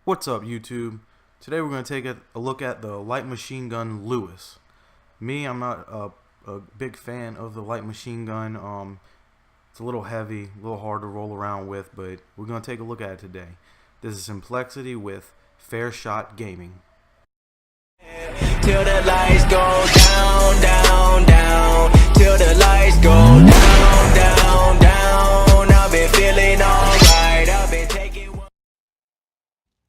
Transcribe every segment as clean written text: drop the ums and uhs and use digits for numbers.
What's up, YouTube? Today we're going to take a look at the light machine gun Lewis. I'm not a big fan of the light machine gun. It's a little heavy, a little hard to roll around with, but we're going to take a look at it today. This is Simplexity with FairShot Gaming. Till the lights go down, down, down. Till the lights go down, down, down. I've been feeling alright. I've been taking one.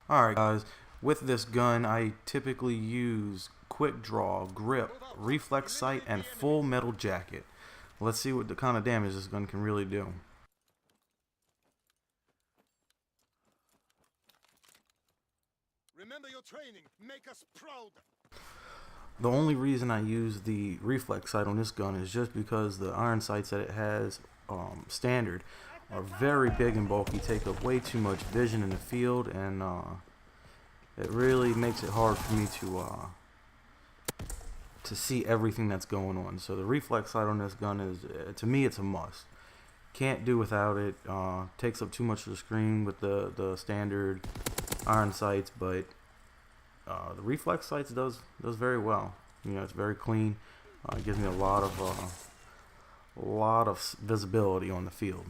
Alright guys, with this gun I typically use quick draw, grip, reflex sight, and full metal jacket. Let's see what the kind of damage this gun can really do. Remember your training. Make us proud. The only reason I use the reflex sight on this gun is just because the iron sights that it has standard are very big and bulky, take up way too much vision in the field, and it really makes it hard for me to see everything that's going on. So the reflex sight on this gun is, to me, it's a must. Can't do without it. Takes up too much of the screen with the standard iron sights, but the reflex sights does very well. You know, it's very clean. It gives me a lot of visibility on the field.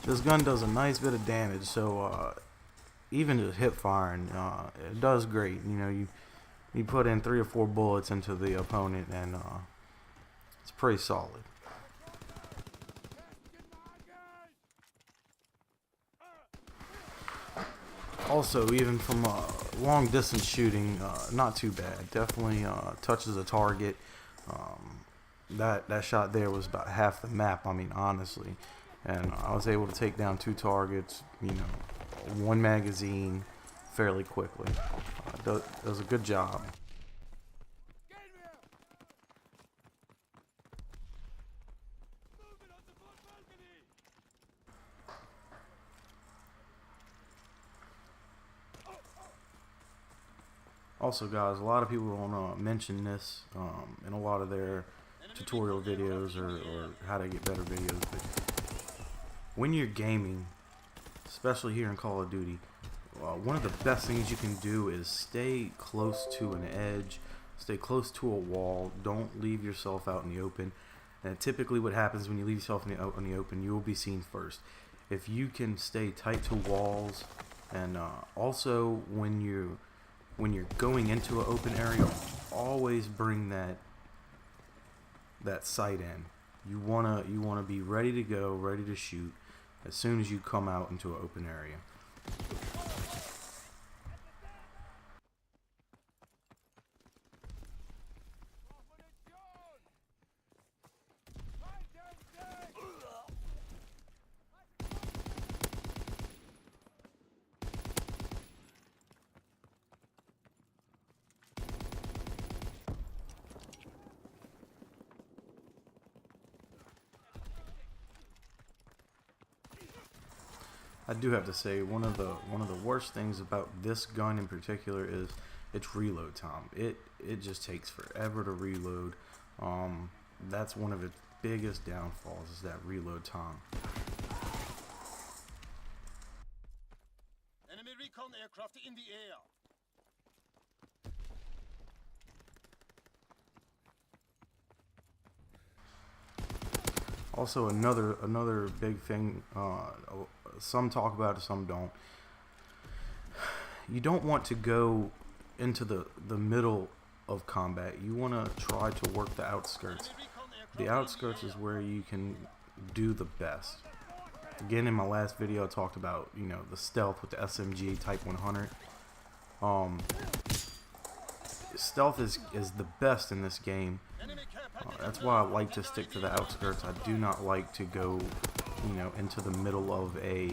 This gun does a nice bit of damage, so even just hip firing, it does great. You know, you put in 3 or 4 bullets into the opponent, and it's pretty solid. Also, even from long distance shooting, not too bad. Definitely touches a target. That shot there was about half the map, I mean, honestly. And I was able to take down 2 targets, you know, 1 magazine fairly quickly. Does a good job. Also, guys, a lot of people don't mention this in a lot of their tutorial videos or how to get better videos, but when you're gaming, especially here in Call of Duty, one of the best things you can do is stay close to an edge, stay close to a wall. Don't leave yourself out in the open. And typically what happens when you leave yourself out in the open, you will be seen first. If you can stay tight to walls, and also when you're going into an open area, always bring that sight in. You wanna be ready to go, ready to shoot as soon as you come out into an open area. I do have to say, one of the worst things about this gun in particular is its reload time. It just takes forever to reload. That's one of its biggest downfalls, is that reload time. Enemy recon aircraft in the air. Also, another big thing, some talk about it, some don't. You don't want to go into the middle of combat. You want to try to work the outskirts. The outskirts is where you can do the best. Again, in my last video, I talked about, you know, the stealth with the SMG Type 100. Stealth is the best in this game. That's why I like to stick to the outskirts. I do not like to go, you know, into the middle of a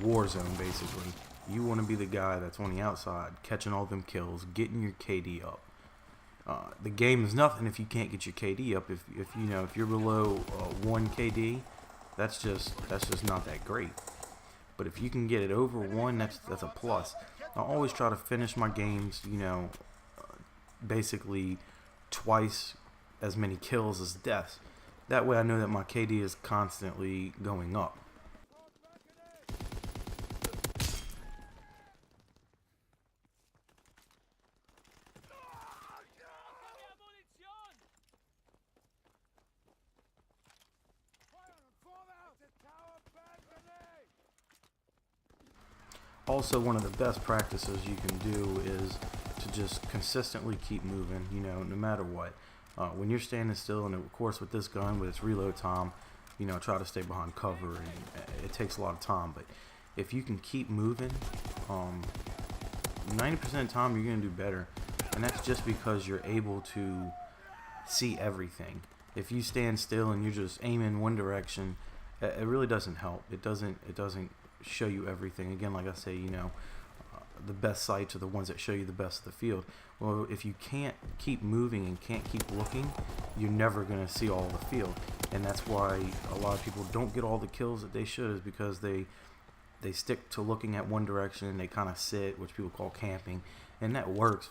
war zone, basically. You want to be the guy that's on the outside, catching all them kills, getting your KD up. The game is nothing if you can't get your KD up. If you know, if you're below 1 KD, that's just not that great. But if you can get it over 1, that's a plus. I always try to finish my games, you know, basically twice as many kills as deaths. That way I know that my KD is constantly going up. Also, one of the best practices you can do is to just consistently keep moving, you know, no matter what. When you're standing still, and of course with this gun, with its reload time, you know, try to stay behind cover, and it takes a lot of time. But if you can keep moving, 90% of the time you're going to do better. And that's just because you're able to see everything. If you stand still and you're just aiming one direction, it really doesn't help. It doesn't show you everything. Again, like I say, you know, the best sights are the ones that show you the best of the field. Well, if you can't keep moving and can't keep looking, you're never going to see all the field. And that's why a lot of people don't get all the kills that they should, is because they stick to looking at one direction and they kind of sit, which people call camping, and that works.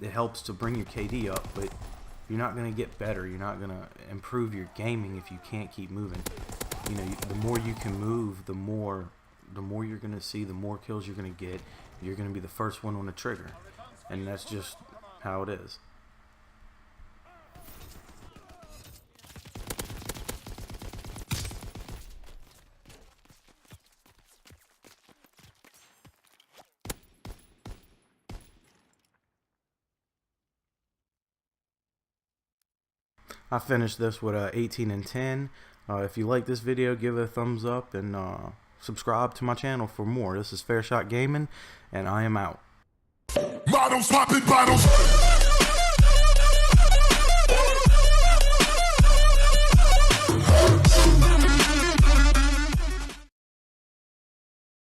It helps to bring your KD up, but you're not going to get better. You're not going to improve your gaming if you can't keep moving. You know, the more you can move, the more you're going to see, the more kills you're going to get. You're going to be the first one on the trigger, and that's just how it is. I finished this with a 18 and 10. If you like this video, give it a thumbs up, and subscribe to my channel for more. This is FairShot Gaming, and I am out. Bottles popping, bottles.